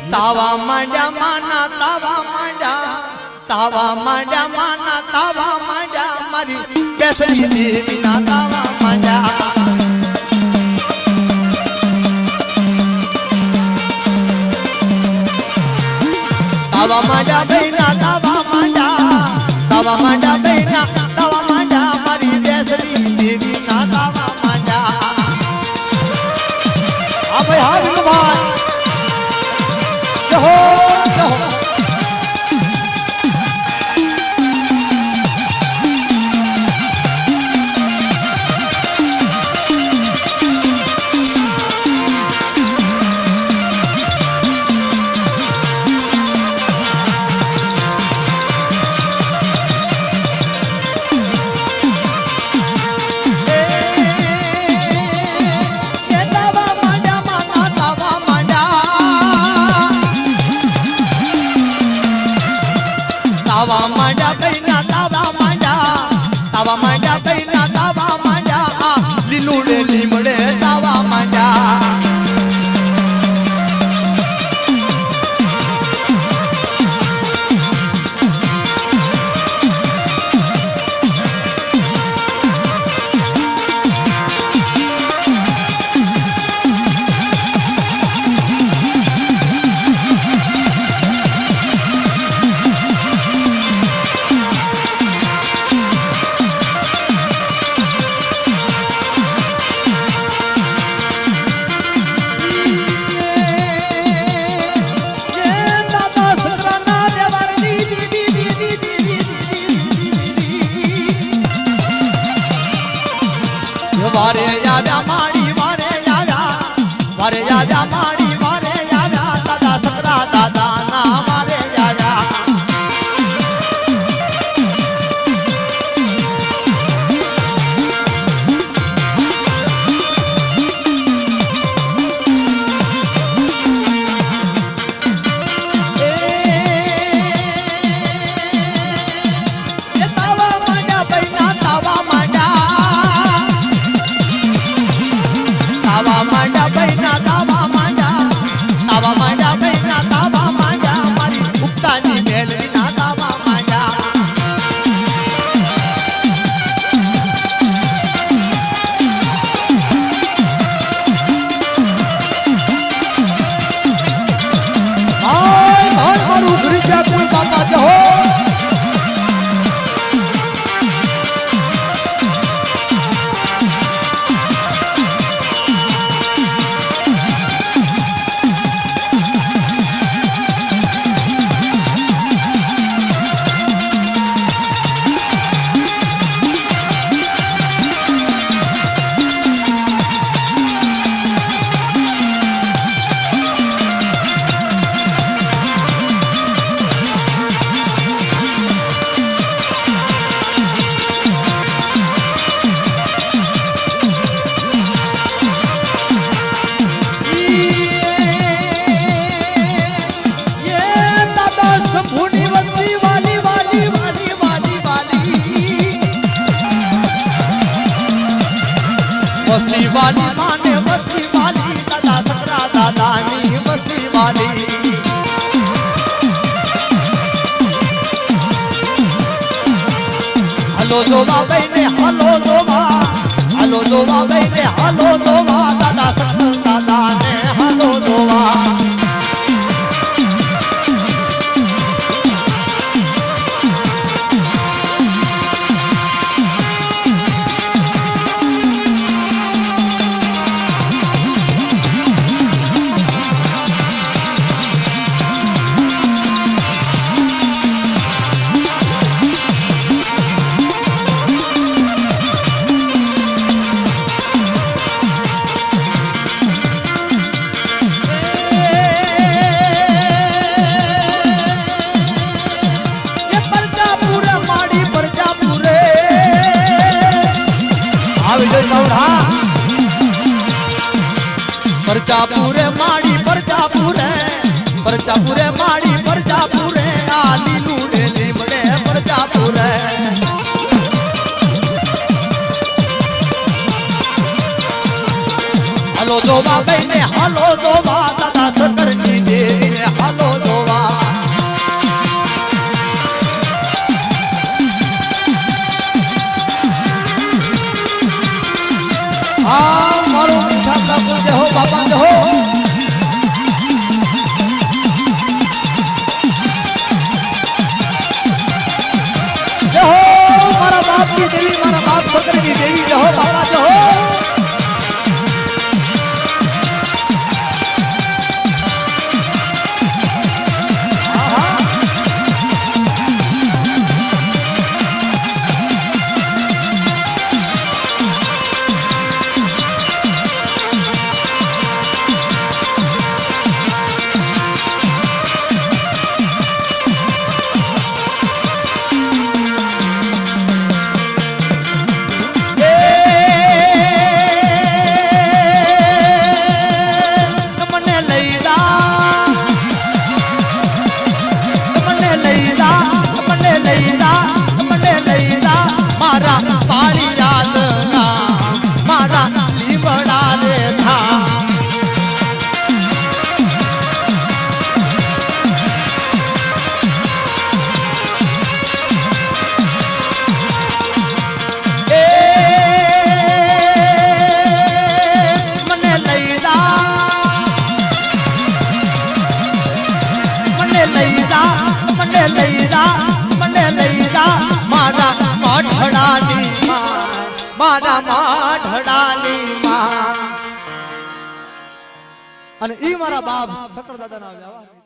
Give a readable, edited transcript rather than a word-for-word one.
તાવા માંડ્યા માના તાવા માંડ્યા માના તાવા માંડ્યા મારી બેસડી દેવીના તાવા માંડ્યા તાવા માંડ્યા બેના તાવા માંડ્યા બેના તાવા માંડ્યા મારી બેસડી દેવીના તાવા માંડ્યા આ ભાઈ હા વિનુભાઈ જહો જહો તાવા માંડ્યા બેના તાવા માંડ્યા લીલુડે લીમડે તાવા માંડ્યા વારે આવ્યા માડી વારે આવ્યા માડી વારે આવ્યા દાદા સકરા દાદા ના વારે આવ્યા તાવા માંડ્યા બેના તાવા માંડ્યા બેના તાવા માંડ્યા મારી ઉગતાની મેલડીના તાવા માંડ્યા મારું ગુરુજા કુલ બાપા જહો શંભુની વસ્તી વાલી વાલી વાલી વાલી વાલી વસ્તી વાલી માને વસ્તી વાલી દાદા સકરા દાદાની વસ્તી વાલી હલો જોવા બેને હલો જોવા બેને હલો જોવા દાદા સકરા દાદાને હલો જોવા પરજાપુરે માડી પરજાપુરે માડી પરજાપુરે આ લીલુડે લીમડે પરજાપુરે હલો જોવા બેને હલો જોવા દાદા સકરની દેવીને જય હો મારા બાપની દેવી, મારા બાપ સકરની દેવી, જય હો બાપા, જય હો. મારા માઢડાની માં. અને ઈ મારા બાપ સકર દાદા ના